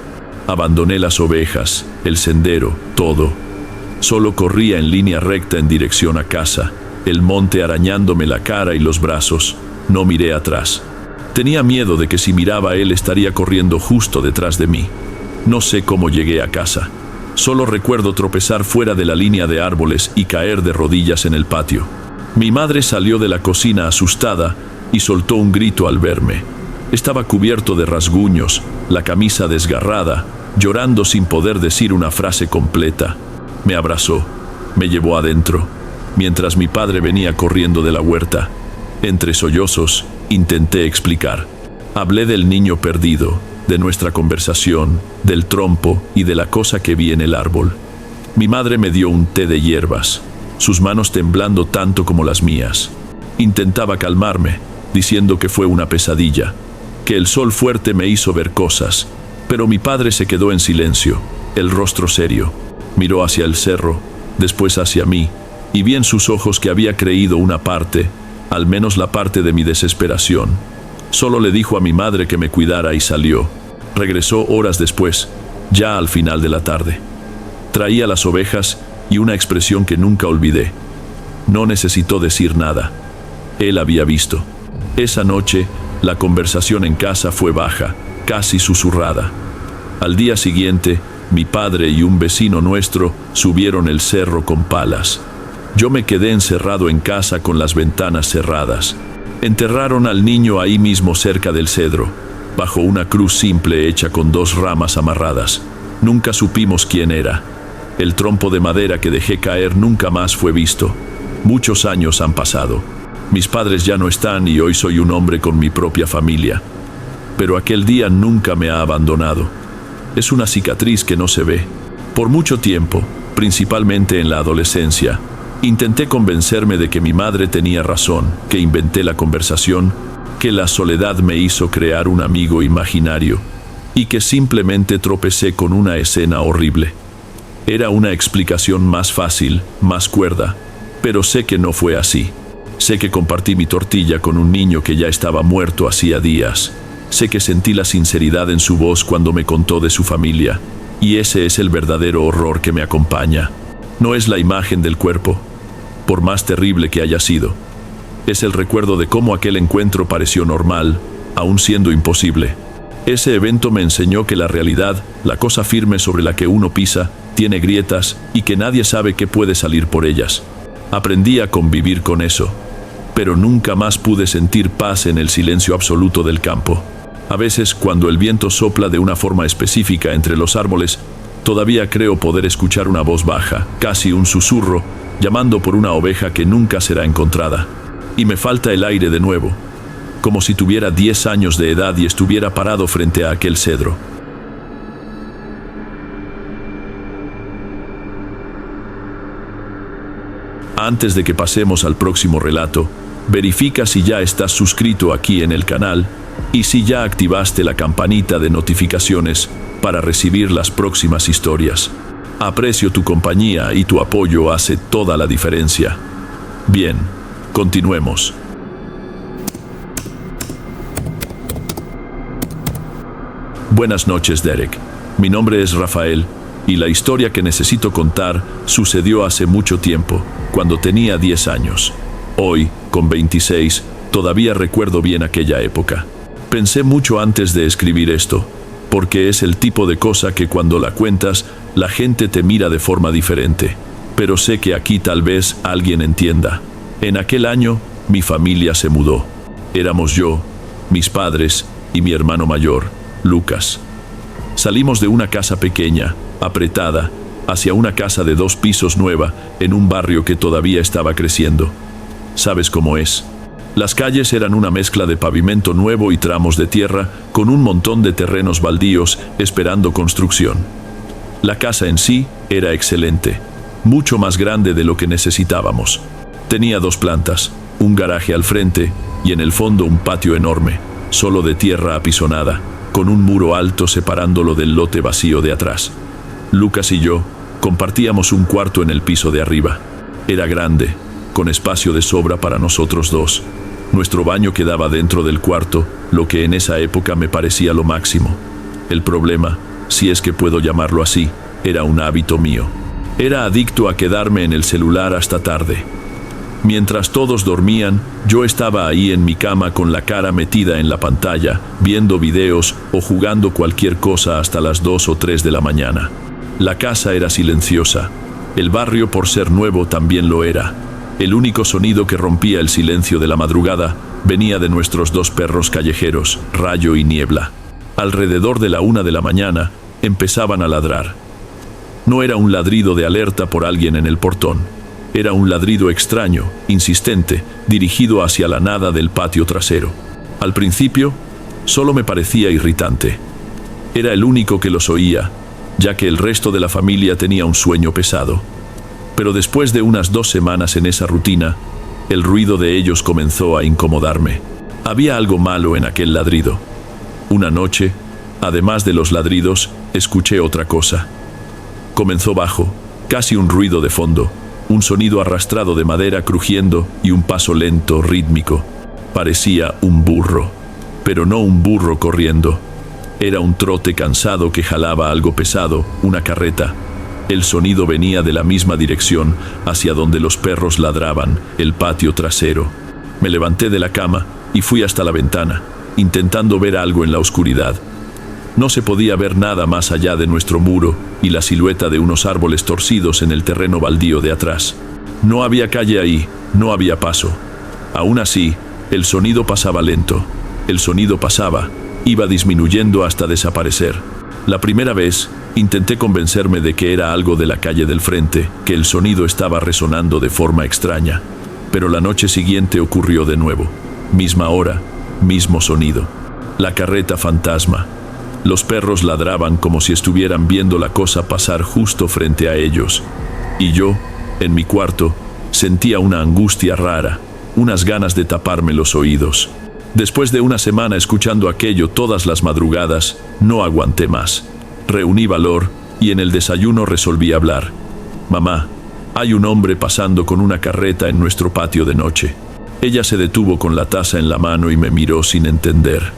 Abandoné las ovejas, el sendero, todo. Solo corría en línea recta en dirección a casa, el monte arañándome la cara y los brazos. No miré atrás. Tenía miedo de que si miraba él estaría corriendo justo detrás de mí. No sé cómo llegué a casa. Solo recuerdo tropezar fuera de la línea de árboles y caer de rodillas en el patio. Mi madre salió de la cocina asustada y soltó un grito al verme. Estaba cubierto de rasguños, la camisa desgarrada, llorando sin poder decir una frase completa. Me abrazó, me llevó adentro, mientras mi padre venía corriendo de la huerta. Entre sollozos, intenté explicar. Hablé del niño perdido, de nuestra conversación, del trompo y de la cosa que vi en el árbol. Mi madre me dio un té de hierbas, sus manos temblando tanto como las mías. Intentaba calmarme, diciendo que fue una pesadilla, que el sol fuerte me hizo ver cosas, pero mi padre se quedó en silencio, el rostro serio. Miró hacia el cerro, después hacia mí, y vi en sus ojos que había creído una parte, al menos la parte de mi desesperación. Solo le dijo a mi madre que me cuidara y salió. Regresó horas después, ya al final de la tarde. Traía las ovejas y una expresión que nunca olvidé. No necesitó decir nada. Él había visto. Esa noche, la conversación en casa fue baja, casi susurrada. Al día siguiente, mi padre y un vecino nuestro subieron el cerro con palas. Yo me quedé encerrado en casa con las ventanas cerradas. Enterraron al niño ahí mismo cerca del cedro, bajo una cruz simple hecha con 2 ramas amarradas. Nunca supimos quién era. El trompo de madera que dejé caer nunca más fue visto. Muchos años han pasado. Mis padres ya no están y hoy soy un hombre con mi propia familia. Pero aquel día nunca me ha abandonado. Es una cicatriz que no se ve. Por mucho tiempo, principalmente en la adolescencia, intenté convencerme de que mi madre tenía razón, que inventé la conversación, que la soledad me hizo crear un amigo imaginario y que simplemente tropecé con una escena horrible. Era una explicación más fácil, más cuerda, pero sé que no fue así. Sé que compartí mi tortilla con un niño que ya estaba muerto hacía días. Sé que sentí la sinceridad en su voz cuando me contó de su familia, y ese es el verdadero horror que me acompaña. No es la imagen del cuerpo, por más terrible que haya sido. Es el recuerdo de cómo aquel encuentro pareció normal, aun siendo imposible. Ese evento me enseñó que la realidad, la cosa firme sobre la que uno pisa, tiene grietas y que nadie sabe qué puede salir por ellas. Aprendí a convivir con eso, pero nunca más pude sentir paz en el silencio absoluto del campo. A veces, cuando el viento sopla de una forma específica entre los árboles, todavía creo poder escuchar una voz baja, casi un susurro, llamando por una oveja que nunca será encontrada. Y me falta el aire de nuevo, como si tuviera 10 años de edad y estuviera parado frente a aquel cedro. Antes de que pasemos al próximo relato, verifica si ya estás suscrito aquí en el canal y si ya activaste la campanita de notificaciones para recibir las próximas historias. Aprecio tu compañía y tu apoyo hace toda la diferencia. Bien, continuemos. Buenas noches, Derek. Mi nombre es Rafael y la historia que necesito contar sucedió hace mucho tiempo, cuando tenía 10 años. Hoy, con 26, todavía recuerdo bien aquella época. Pensé mucho antes de escribir esto, porque es el tipo de cosa que cuando la cuentas, la gente te mira de forma diferente. Pero sé que aquí tal vez alguien entienda. En aquel año, mi familia se mudó. Éramos yo, mis padres y mi hermano mayor, Lucas. Salimos de una casa pequeña, apretada, hacia una casa de 2 pisos nueva, en un barrio que todavía estaba creciendo. ¿Sabes cómo es? Las calles eran una mezcla de pavimento nuevo y tramos de tierra, con un montón de terrenos baldíos esperando construcción. La casa en sí era excelente, mucho más grande de lo que necesitábamos. Tenía 2 plantas, un garaje al frente y en el fondo un patio enorme, solo de tierra apisonada, con un muro alto separándolo del lote vacío de atrás. Lucas y yo compartíamos un cuarto en el piso de arriba. Era grande, con espacio de sobra para nosotros 2. Nuestro baño quedaba dentro del cuarto, lo que en esa época me parecía lo máximo. El problema si es que puedo llamarlo así, era un hábito mío. Era adicto a quedarme en el celular hasta tarde. Mientras todos dormían, yo estaba ahí en mi cama con la cara metida en la pantalla, viendo videos o jugando cualquier cosa hasta las 2 o 3 de la mañana. La casa era silenciosa. El barrio, por ser nuevo, también lo era. El único sonido que rompía el silencio de la madrugada venía de nuestros 2 perros callejeros, Rayo y Niebla. Alrededor de la 1 de la mañana, empezaban a ladrar. No era un ladrido de alerta por alguien en el portón. Era un ladrido extraño, insistente, dirigido hacia la nada del patio trasero. Al principio, solo me parecía irritante. Era el único que los oía, ya que el resto de la familia tenía un sueño pesado. Pero después de unas 2 semanas en esa rutina, el ruido de ellos comenzó a incomodarme. Había algo malo en aquel ladrido. Una noche, además de los ladridos, escuché otra cosa. Comenzó bajo, casi un ruido de fondo, un sonido arrastrado de madera crujiendo y un paso lento, rítmico. Parecía un burro, pero no un burro corriendo. Era un trote cansado que jalaba algo pesado, una carreta. El sonido venía de la misma dirección, hacia donde los perros ladraban, el patio trasero. Me levanté de la cama y fui hasta la ventana, intentando ver algo en la oscuridad. No se podía ver nada más allá de nuestro muro y la silueta de unos árboles torcidos en el terreno baldío de atrás. No había calle ahí, no había paso. Aún así, el sonido pasaba lento. El sonido pasaba, iba disminuyendo hasta desaparecer. La primera vez, intenté convencerme de que era algo de la calle del frente, que el sonido estaba resonando de forma extraña. Pero la noche siguiente ocurrió de nuevo. Misma hora, mismo sonido. La carreta fantasma. Los perros ladraban como si estuvieran viendo la cosa pasar justo frente a ellos. Y yo, en mi cuarto, sentía una angustia rara, unas ganas de taparme los oídos. Después de una semana escuchando aquello todas las madrugadas, no aguanté más. Reuní valor y en el desayuno resolví hablar. «Mamá, hay un hombre pasando con una carreta en nuestro patio de noche». Ella se detuvo con la taza en la mano y me miró sin entender.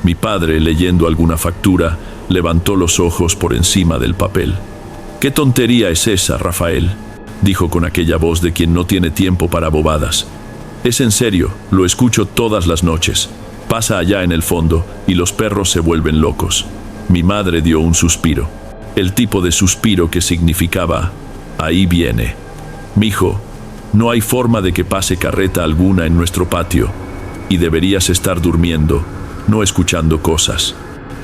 Mi padre, leyendo alguna factura, levantó los ojos por encima del papel. «¿Qué tontería es esa, Rafael?», dijo con aquella voz de quien no tiene tiempo para bobadas. «Es en serio, lo escucho todas las noches. Pasa allá en el fondo y los perros se vuelven locos». Mi madre dio un suspiro. El tipo de suspiro que significaba: «Ahí viene». «Mijo, no hay forma de que pase carreta alguna en nuestro patio. Y deberías estar durmiendo, no escuchando cosas.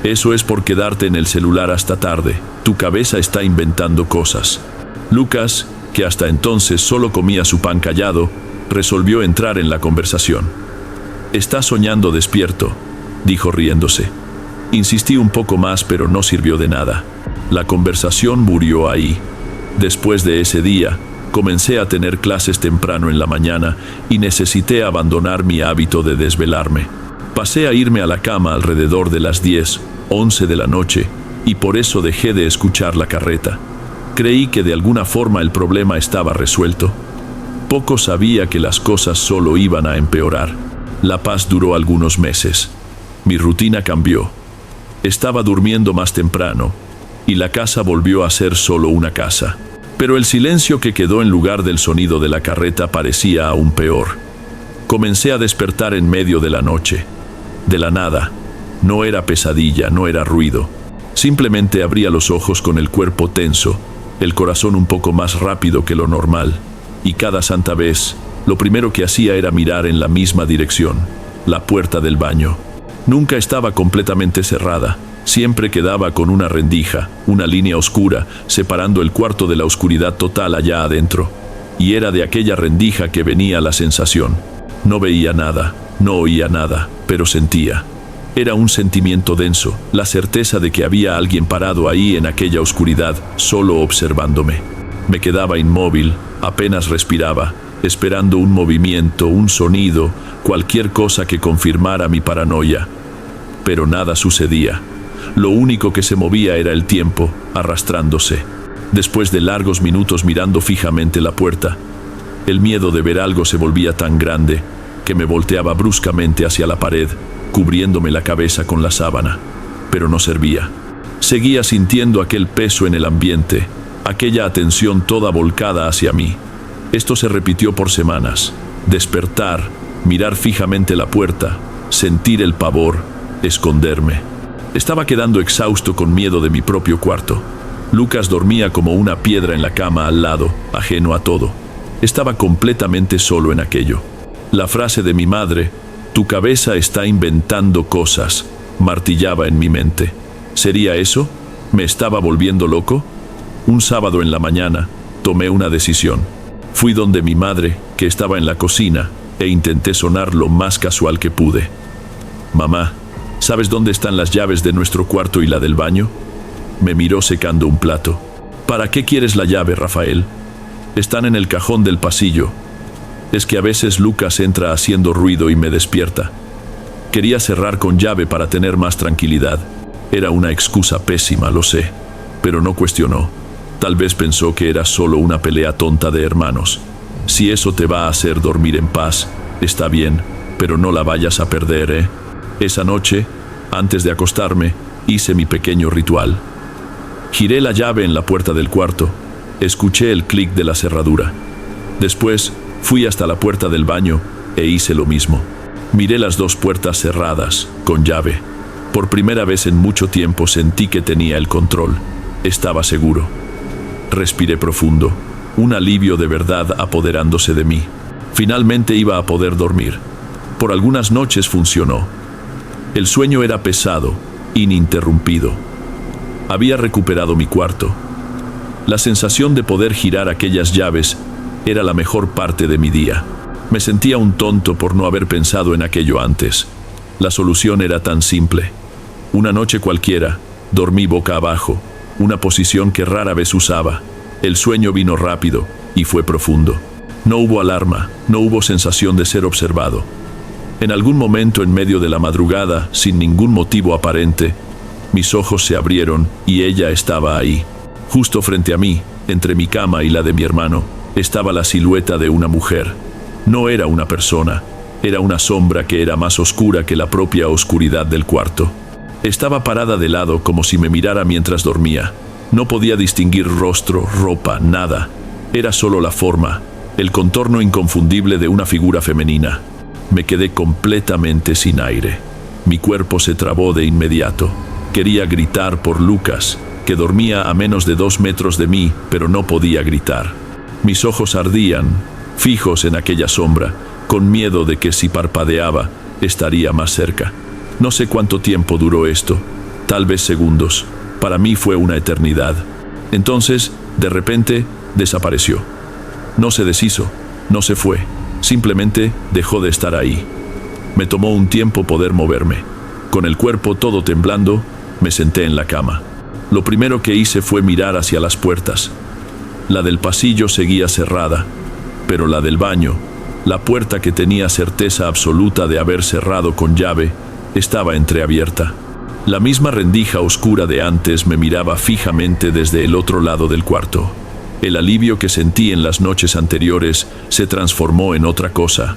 Eso es por quedarte en el celular hasta tarde. Tu cabeza está inventando cosas». Lucas, que hasta entonces solo comía su pan callado, resolvió entrar en la conversación. «Estás soñando despierto», dijo riéndose. Insistí un poco más, pero no sirvió de nada. La conversación murió ahí. Después de ese día, comencé a tener clases temprano en la mañana y necesité abandonar mi hábito de desvelarme. Pasé a irme a la cama alrededor de las 10, 11 de la noche, y por eso dejé de escuchar la carreta. Creí que de alguna forma el problema estaba resuelto. Poco sabía que las cosas solo iban a empeorar. La paz duró algunos meses. Mi rutina cambió. Estaba durmiendo más temprano, y la casa volvió a ser solo una casa. Pero el silencio que quedó en lugar del sonido de la carreta parecía aún peor. Comencé a despertar en medio de la noche. De la nada. No era pesadilla, no era ruido. Simplemente abría los ojos con el cuerpo tenso, el corazón un poco más rápido que lo normal, y cada santa vez, lo primero que hacía era mirar en la misma dirección, la puerta del baño. Nunca estaba completamente cerrada, siempre quedaba con una rendija, una línea oscura, separando el cuarto de la oscuridad total allá adentro. Y era de aquella rendija que venía la sensación. No veía nada, no oía nada, pero sentía. Era un sentimiento denso, la certeza de que había alguien parado ahí en aquella oscuridad, solo observándome. Me quedaba inmóvil, apenas respiraba, esperando un movimiento, un sonido, cualquier cosa que confirmara mi paranoia. Pero nada sucedía. Lo único que se movía era el tiempo, arrastrándose. Después de largos minutos mirando fijamente la puerta, el miedo de ver algo se volvía tan grande que me volteaba bruscamente hacia la pared, cubriéndome la cabeza con la sábana. Pero no servía. Seguía sintiendo aquel peso en el ambiente, aquella atención toda volcada hacia mí. Esto se repitió por semanas. Despertar, mirar fijamente la puerta, sentir el pavor, esconderme. Estaba quedando exhausto con miedo de mi propio cuarto. Lucas dormía como una piedra en la cama al lado, ajeno a todo. Estaba completamente solo en aquello. La frase de mi madre, «Tu cabeza está inventando cosas», martillaba en mi mente. ¿Sería eso? ¿Me estaba volviendo loco? Un sábado en la mañana, tomé una decisión. Fui donde mi madre, que estaba en la cocina, e intenté sonar lo más casual que pude. «Mamá, ¿sabes dónde están las llaves de nuestro cuarto y la del baño?» Me miró secando un plato. «¿Para qué quieres la llave, Rafael?» «Están en el cajón del pasillo. Es que a veces Lucas entra haciendo ruido y me despierta. Quería cerrar con llave para tener más tranquilidad. Era una excusa pésima, lo sé, pero no cuestionó. Tal vez pensó que era solo una pelea tonta de hermanos. Si eso te va a hacer dormir en paz, está bien, pero no la vayas a perder, ¿eh?» Esa noche, antes de acostarme, hice mi pequeño ritual. Giré la llave en la puerta del cuarto. Escuché el clic de la cerradura. Después, fui hasta la puerta del baño e hice lo mismo. Miré las dos puertas cerradas, con llave. Por primera vez en mucho tiempo sentí que tenía el control. Estaba seguro. Respiré profundo, un alivio de verdad apoderándose de mí. Finalmente iba a poder dormir. Por algunas noches funcionó. El sueño era pesado, ininterrumpido. Había recuperado mi cuarto. La sensación de poder girar aquellas llaves era la mejor parte de mi día. Me sentía un tonto por no haber pensado en aquello antes. La solución era tan simple. Una noche cualquiera, dormí boca abajo, una posición que rara vez usaba. El sueño vino rápido y fue profundo. No hubo alarma, no hubo sensación de ser observado. En algún momento en medio de la madrugada, sin ningún motivo aparente, mis ojos se abrieron y ella estaba ahí. Justo frente a mí, entre mi cama y la de mi hermano, estaba la silueta de una mujer. No era una persona, era una sombra que era más oscura que la propia oscuridad del cuarto. Estaba parada de lado como si me mirara mientras dormía. No podía distinguir rostro, ropa, nada. Era solo la forma, el contorno inconfundible de una figura femenina. Me quedé completamente sin aire. Mi cuerpo se trabó de inmediato. Quería gritar por Lucas, que dormía a menos de 2 metros de mí, pero no podía gritar. Mis ojos ardían, fijos en aquella sombra, con miedo de que si parpadeaba, estaría más cerca. No sé cuánto tiempo duró esto, tal vez segundos. Para mí fue una eternidad. Entonces, de repente, desapareció. No se deshizo, no se fue, simplemente dejó de estar ahí. Me tomó un tiempo poder moverme. Con el cuerpo todo temblando, me senté en la cama. Lo primero que hice fue mirar hacia las puertas. La del pasillo seguía cerrada, pero la del baño, la puerta que tenía certeza absoluta de haber cerrado con llave, estaba entreabierta. La misma rendija oscura de antes me miraba fijamente desde el otro lado del cuarto. El alivio que sentí en las noches anteriores se transformó en otra cosa.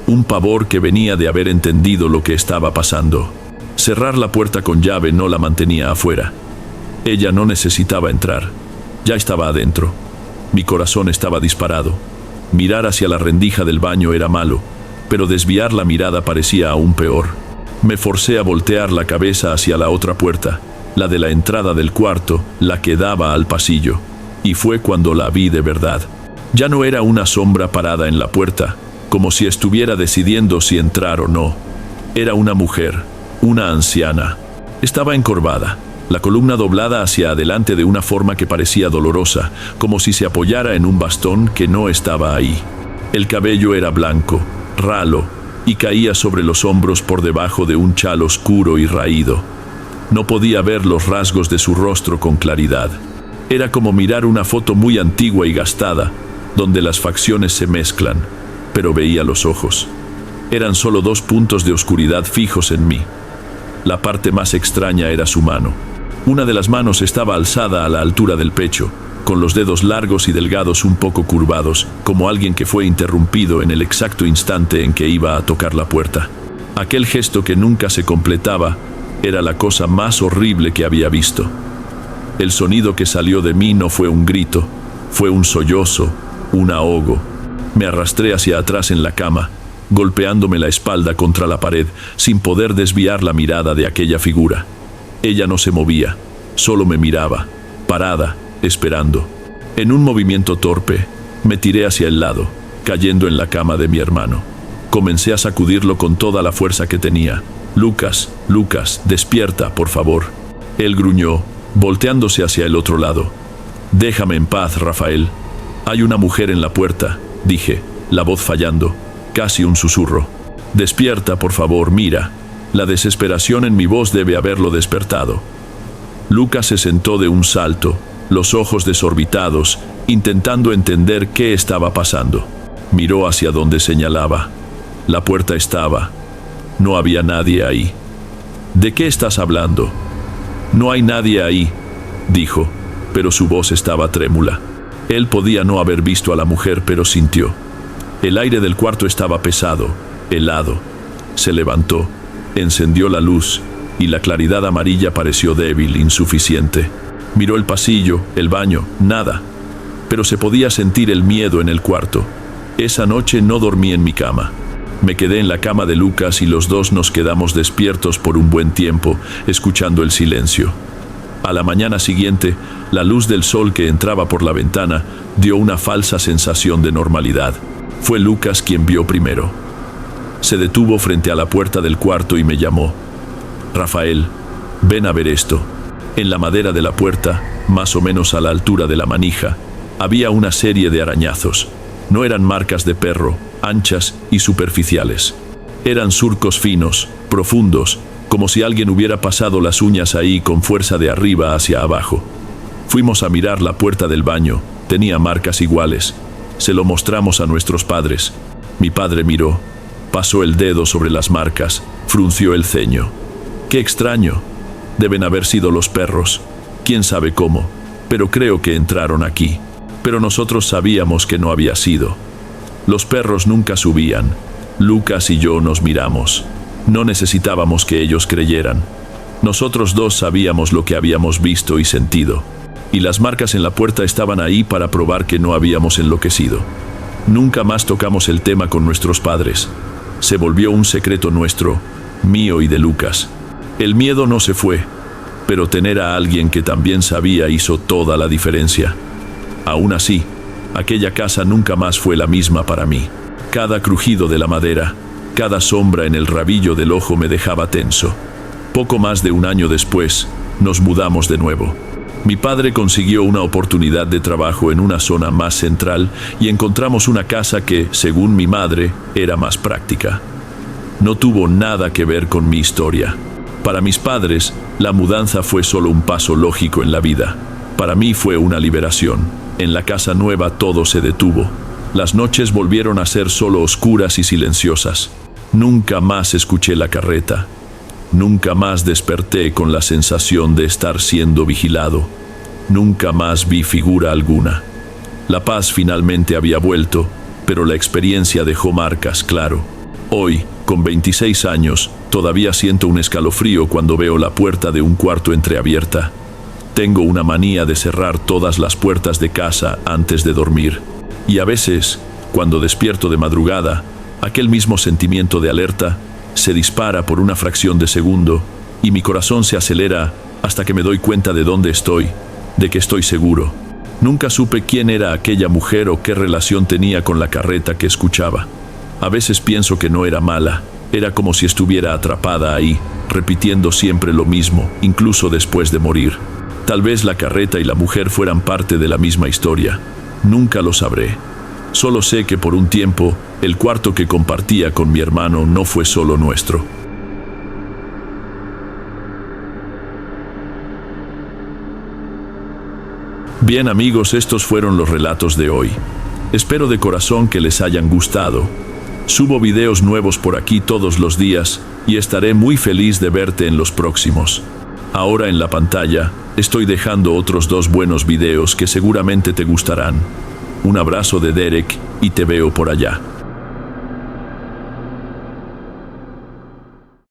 Un pavor que venía de haber entendido lo que estaba pasando. Cerrar la puerta con llave no la mantenía afuera. Ella no necesitaba entrar. Ya estaba adentro. Mi corazón estaba disparado. Mirar hacia la rendija del baño era malo, pero desviar la mirada parecía aún peor. Me forcé a voltear la cabeza hacia la otra puerta, la de la entrada del cuarto, la que daba al pasillo. Y fue cuando la vi de verdad. Ya no era una sombra parada en la puerta, como si estuviera decidiendo si entrar o no. Era una mujer, una anciana. Estaba encorvada, la columna doblada hacia adelante de una forma que parecía dolorosa, como si se apoyara en un bastón que no estaba ahí. El cabello era blanco, ralo, y caía sobre los hombros por debajo de un chal oscuro y raído. No podía ver los rasgos de su rostro con claridad. Era como mirar una foto muy antigua y gastada, donde las facciones se mezclan, pero veía los ojos. Eran solo 2 puntos de oscuridad fijos en mí. La parte más extraña era su mano. Una de las manos estaba alzada a la altura del pecho, con los dedos largos y delgados un poco curvados, como alguien que fue interrumpido en el exacto instante en que iba a tocar la puerta. Aquel gesto que nunca se completaba era la cosa más horrible que había visto. El sonido que salió de mí no fue un grito, fue un sollozo, un ahogo. Me arrastré hacia atrás en la cama, golpeándome la espalda contra la pared, sin poder desviar la mirada de aquella figura. Ella no se movía, solo me miraba, parada, esperando. En un movimiento torpe, me tiré hacia el lado, cayendo en la cama de mi hermano. Comencé a sacudirlo con toda la fuerza que tenía. «Lucas, Lucas, despierta, por favor». Él gruñó, volteándose hacia el otro lado. «Déjame en paz, Rafael. Hay una mujer en la puerta», dije, la voz fallando, casi un susurro. «Despierta, por favor, mira». La desesperación en mi voz debe haberlo despertado. Lucas se sentó de un salto, los ojos desorbitados, intentando entender qué estaba pasando. Miró hacia donde señalaba. La puerta estaba. No había nadie ahí. «¿De qué estás hablando?» «No hay nadie ahí», dijo, pero su voz estaba trémula. Él podía no haber visto a la mujer, pero sintió. El aire del cuarto estaba pesado, helado. Se levantó, encendió la luz, y la claridad amarilla pareció débil, insuficiente. Miró el pasillo, el baño, nada. Pero se podía sentir el miedo en el cuarto. Esa noche no dormí en mi cama. Me quedé en la cama de Lucas y los dos nos quedamos despiertos por un buen tiempo, escuchando el silencio. A la mañana siguiente, la luz del sol que entraba por la ventana dio una falsa sensación de normalidad. Fue Lucas quien vio primero. Se detuvo frente a la puerta del cuarto y me llamó. «Rafael, ven a ver esto». En la madera de la puerta, más o menos a la altura de la manija, había una serie de arañazos. No eran marcas de perro, anchas y superficiales. Eran surcos finos, profundos, como si alguien hubiera pasado las uñas ahí con fuerza de arriba hacia abajo. Fuimos a mirar la puerta del baño, tenía marcas iguales. Se lo mostramos a nuestros padres. Mi padre miró, pasó el dedo sobre las marcas, frunció el ceño. «Qué extraño. Deben haber sido los perros. Quién sabe cómo, pero creo que entraron aquí». Pero nosotros sabíamos que no había sido. Los perros nunca subían. Lucas y yo nos miramos. No necesitábamos que ellos creyeran. Nosotros dos sabíamos lo que habíamos visto y sentido. Y las marcas en la puerta estaban ahí para probar que no habíamos enloquecido. Nunca más tocamos el tema con nuestros padres. Se volvió un secreto nuestro, mío y de Lucas. El miedo no se fue, pero tener a alguien que también sabía hizo toda la diferencia. Aún así, aquella casa nunca más fue la misma para mí. Cada crujido de la madera, cada sombra en el rabillo del ojo me dejaba tenso. Poco más de un año después, nos mudamos de nuevo. Mi padre consiguió una oportunidad de trabajo en una zona más central y encontramos una casa que, según mi madre, era más práctica. No tuvo nada que ver con mi historia. Para mis padres, la mudanza fue solo un paso lógico en la vida. Para mí fue una liberación. En la casa nueva todo se detuvo. Las noches volvieron a ser solo oscuras y silenciosas. Nunca más escuché la carreta. Nunca más desperté con la sensación de estar siendo vigilado. Nunca más vi figura alguna. La paz finalmente había vuelto, pero la experiencia dejó marcas, claro. Hoy, con 26 años, todavía siento un escalofrío cuando veo la puerta de un cuarto entreabierta. Tengo una manía de cerrar todas las puertas de casa antes de dormir. Y a veces, cuando despierto de madrugada, aquel mismo sentimiento de alerta se dispara por una fracción de segundo y mi corazón se acelera hasta que me doy cuenta de dónde estoy, de que estoy seguro. Nunca supe quién era aquella mujer o qué relación tenía con la carreta que escuchaba. A veces pienso que no era mala, era como si estuviera atrapada ahí, repitiendo siempre lo mismo, incluso después de morir. Tal vez la carreta y la mujer fueran parte de la misma historia. Nunca lo sabré. Solo sé que por un tiempo, el cuarto que compartía con mi hermano no fue solo nuestro. Bien amigos, estos fueron los relatos de hoy. Espero de corazón que les hayan gustado. Subo videos nuevos por aquí todos los días y estaré muy feliz de verte en los próximos. Ahora en la pantalla, estoy dejando otros 2 buenos videos que seguramente te gustarán. Un abrazo de Derek y te veo por allá.